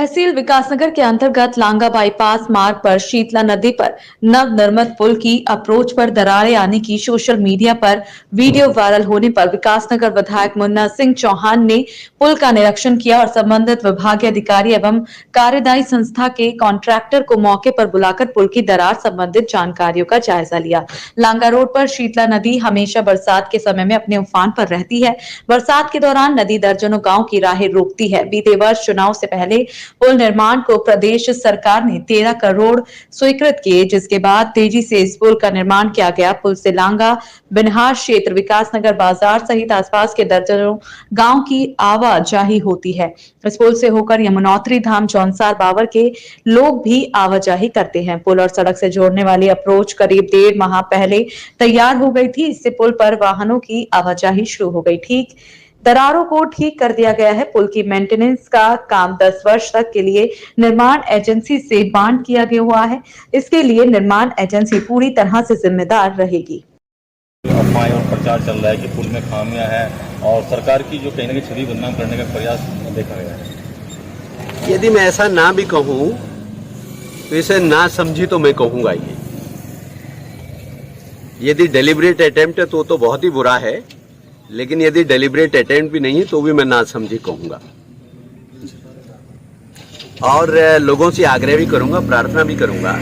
तहसील विकासनगर के अंतर्गत लांगा बाईपास मार्ग पर शीतला नदी पर नवनिर्मित पुल की अप्रोच पर दरारें आने की सोशल मीडिया पर वीडियो वायरल होने पर विकासनगर विधायक मुन्ना सिंह चौहान ने पुल का निरीक्षण किया और संबंधित विभागीय अधिकारी एवं कार्यदायी संस्था के कॉन्ट्रैक्टर को मौके पर बुलाकर पुल की दरार संबंधित जानकारियों का जायजा लिया। लांगा रोड पर शीतला नदी हमेशा बरसात के समय में अपने उफान पर रहती है। बरसात के दौरान नदी दर्जनों गांव की राहें रोकती है। बीते वर्ष चुनाव से पहले पुल निर्माण को प्रदेश सरकार ने 13 करोड़ स्वीकृत किए, जिसके बाद तेजी से इस पुल का निर्माण किया गया। पुल से लांगा बिनहार क्षेत्र, विकासनगर बाजार सहित आसपास के दर्जनों गांव की आवाजाही होती है। इस पुल से होकर यमुनोत्री धाम, जौनसार, बावर के लोग भी आवाजाही करते हैं। पुल और सड़क से जोड़ने वाली अप्रोच करीब 1.5 माह पहले तैयार हो गई थी। इससे पुल पर वाहनों की आवाजाही शुरू हो गई। ठीक दरारों को ठीक कर दिया गया है। पुल की मेंटेनेंस का काम 10 वर्ष तक के लिए निर्माण एजेंसी से बांट किया गया हुआ है। इसके लिए निर्माण एजेंसी पूरी तरह से जिम्मेदार रहेगी। अफवाहें और प्रचार चल रहा है कि पुल में खामियां हैं और सरकार की जो कहीं ना कहीं छवि बदनाम करने का प्रयास देखा गया है। यदि मैं ऐसा ना भी कहूं तो इसे ना समझी तो मैं कहूंगा ये। यदि डेलिब्रेट अटेम्प्ट है तो बहुत ही बुरा है, लेकिन यदि डेलिब्रेट अटेम्प्ट भी नहीं है तो भी मैं ना समझी कहूंगा। और लोगों से आग्रह भी करूंगा, प्रार्थना भी करूंगा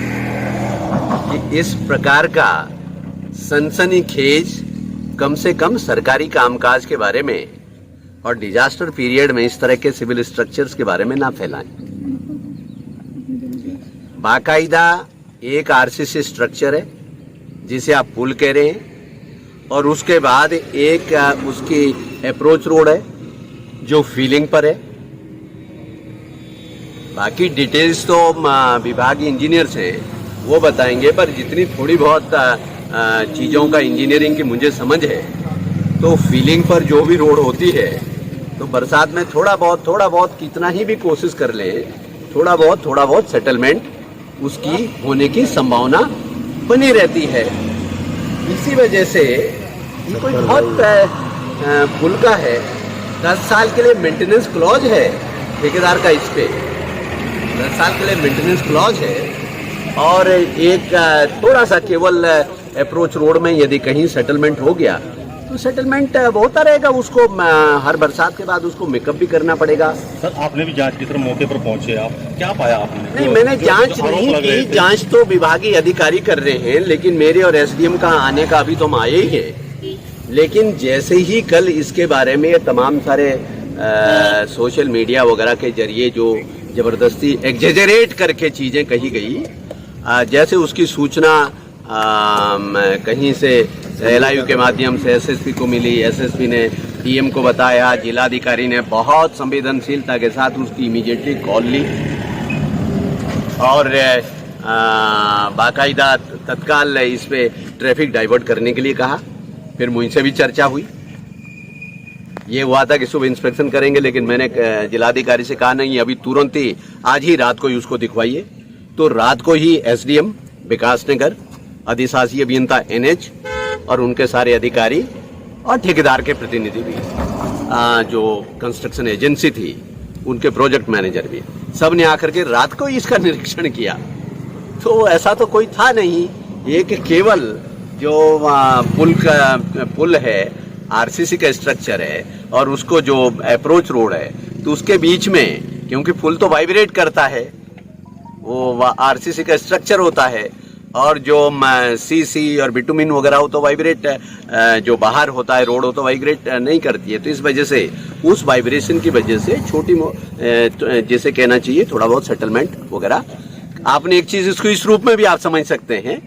कि इस प्रकार का सनसनीखेज कम से कम सरकारी कामकाज के बारे में और डिजास्टर पीरियड में इस तरह के सिविल स्ट्रक्चर्स के बारे में ना फैलाएं। बाकायदा एक आरसीसी स्ट्रक्चर है जिसे आप पुल कह रहे हैं, और उसके बाद एक उसकी अप्रोच रोड है जो फीलिंग पर है। बाकी डिटेल्स तो विभागीय इंजीनियर्स हैं, वो बताएंगे, पर जितनी थोड़ी बहुत चीज़ों का इंजीनियरिंग की मुझे समझ है तो फीलिंग पर जो भी रोड होती है तो बरसात में थोड़ा बहुत कितना ही भी कोशिश कर लें, थोड़ा बहुत सेटलमेंट उसकी होने की संभावना बनी रहती है। इसी वजह से ये कोई बहुत पुल का है, 10 साल के लिए मेंटेनेंस क्लॉज है ठेकेदार का, इस पे 10 साल के लिए मेंटेनेंस क्लॉज है। और एक थोड़ा सा केवल अप्रोच रोड में यदि कहीं सेटलमेंट हो गया तो सेटलमेंट होता रहेगा, उसको हर बरसात के बाद उसको मेकअप भी करना पड़ेगा। सर, आपने भी जांच की तरफ मौके पर पहुंचे, आप क्या पाया आपने? नहीं, मैंने जांच नहीं की, जांच तो विभागीय अधिकारी कर रहे हैं, लेकिन मेरे और एसडीएम का आने का अभी तो हम आए ही है। लेकिन जैसे ही कल इसके बारे में तमाम सारे सोशल मीडिया वगैरह के जरिए जो जबरदस्ती एग्जेजरेट करके चीजें कही गई, जैसे उसकी सूचना कहीं से एलआईयू के माध्यम से एसएसपी को मिली, एसएसपी ने डीएम को बताया, जिलाधिकारी ने बहुत संवेदनशीलता के साथ उसकी इमीडिएटली कॉल ली और बाकायदा तत्काल इस पे ट्रैफिक डाइवर्ट करने के लिए कहा। फिर मुझसे भी चर्चा हुई, ये हुआ था कि सुबह इंस्पेक्शन करेंगे, लेकिन मैंने जिलाधिकारी से कहा नहीं, अभी तुरंत ही आज ही रात को ही उसको दिखवाइए। तो रात को ही एसडीएम विकासनगर, अधिशासी अभियंता एनएच और उनके सारे अधिकारी और ठेकेदार के प्रतिनिधि भी, जो कंस्ट्रक्शन एजेंसी थी उनके प्रोजेक्ट मैनेजर भी, सब ने आकर के रात को ही इसका निरीक्षण किया। तो ऐसा तो कोई था नहीं, एक केवल जो पुल है, आरसीसी का स्ट्रक्चर है और उसको जो अप्रोच रोड है, तो उसके बीच में, क्योंकि पुल तो वाइब्रेट करता है, वो आरसीसी का स्ट्रक्चर होता है, और जो सीसी और बिटुमिन वगैरह हो तो वाइब्रेट, जो बाहर होता है रोड हो तो वाइब्रेट नहीं करती है। तो इस वजह से उस वाइब्रेशन की वजह से जैसे कहना चाहिए थोड़ा बहुत सेटलमेंट वगैरह। आपने एक चीज इसको इस रूप में भी आप समझ सकते हैं,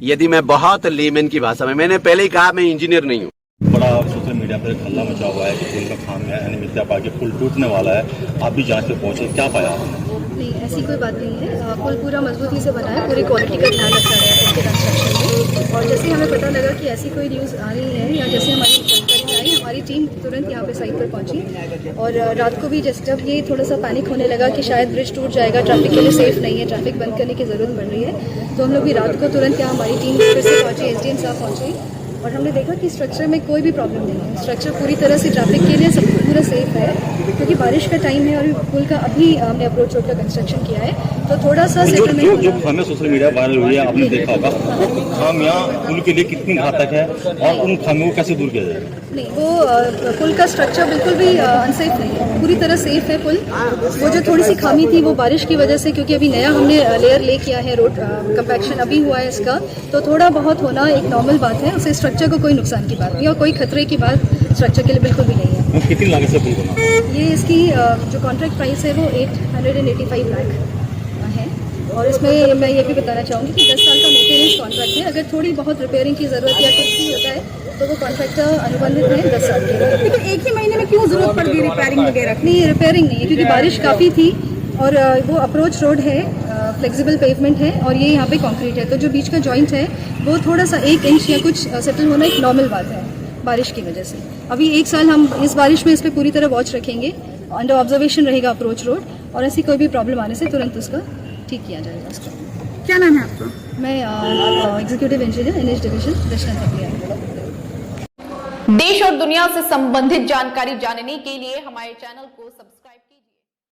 यदि मैं बहुत लेमन की भाषा में, मैंने पहले ही कहा मैं इंजीनियर नहीं हूँ। बड़ा सोशल मीडिया पर हल्ला मचा हुआ है कि पुल में खामियां हैं, अनियमितता पाई, पुल टूटने वाला है, आप भी जांच पे पहुंचे, क्या पाया आपने? नहीं, ऐसी कोई बात नहीं है। पुल पूरा मजबूती से बना है, पूरी क्वालिटी का ध्यान रखा गया है उसके कंस्ट्रक्शन में। और जैसे हमें पता लगा कि ऐसी कोई न्यूज़ आ रही है या जैसे हमारी जानकारी में आई, हमारी टीम तुरंत यहाँ पे साइट पर पहुंची। और रात को भी जब ये थोड़ा सा पैनिक होने लगा कि शायद ब्रिज टूट जाएगा, ट्रैफिक के लिए सेफ नहीं है, ट्रैफिक बंद करने की ज़रूरत पड़ रही है, तो हम लोग भी रात को तुरंत यहाँ हमारी टीम फिर से पहुँची, एसडीएम साहब पहुँची और हमने देखा कि स्ट्रक्चर में कोई भी प्रॉब्लम नहीं है। स्ट्रक्चर पूरी तरह से ट्रैफिक के लिए सब पूरा सेफ है। क्योंकि बारिश का टाइम है और पुल का अभी हमने अप्रोच रोड का कंस्ट्रक्शन किया है, तो थोड़ा सा जो सेटलमेंट जो खामियां सोशल मीडिया वायरल हुई है आपने देखा होगा, वो खामियां पुल के लिए कितनी घातक है और उन खामियों को कैसे दूर किया जाएगा? नहीं, वो पुल का स्ट्रक्चर बिल्कुल भी अनसेफ नहीं है, पूरी तरह सेफ है पुल। वो जो थोड़ी सी खामी थी वो बारिश की वजह से, क्योंकि अभी नया हमने लेयर ले किया है, रोड कंपैक्शन अभी हुआ है इसका, तो थोड़ा बहुत होना एक नॉर्मल बात है, उससे स्ट्रक्चर को कोई नुकसान की बात नहीं और कोई खतरे की बात स्ट्रक्चर के लिए बिल्कुल भी नहीं है। कितनी लागत से पुल बना? ये इसकी जो कॉन्ट्रैक्ट प्राइस है वो 885 लाख है और इसमें मैं ये भी बताना चाहूँगी कि 10 साल का मेंटेनेंस कॉन्ट्रैक्ट है। अगर थोड़ी बहुत रिपेयरिंग की ज़रूरत या कुछ भी होता है तो वो कॉन्ट्रैक्टर अनुबंधित है 10 साल के लिए। लेकिन एक ही महीने में क्यों जरूरत पड़ गई रिपेयरिंग वगैरह? नहीं, रिपेयरिंग नहीं है क्योंकि बारिश काफ़ी थी और वो अप्रोच रोड है, फ्लेक्सिबल पेवमेंट है और ये यहाँ पे कंक्रीट है, तो जो बीच का जॉइंट है वो थोड़ा सा 1 इंच या कुछ सेटल होना एक नॉर्मल बात है बारिश की वजह से। अभी 1 साल हम इस बारिश में इस पर पूरी तरह वॉच रखेंगे, अंडर ऑब्जर्वेशन रहेगा अप्रोच रोड और ऐसी कोई भी प्रॉब्लम आने से तुरंत उसका ठीक किया जाएगा। उसका क्या नाम है आपका? मैं एग्जीक्यूटिव इंजीनियर NH डिवीजन दक्षिण प्रक्रिया। देश और दुनिया से संबंधित जानकारी जानने के लिए हमारे चैनल को सब्सक्राइब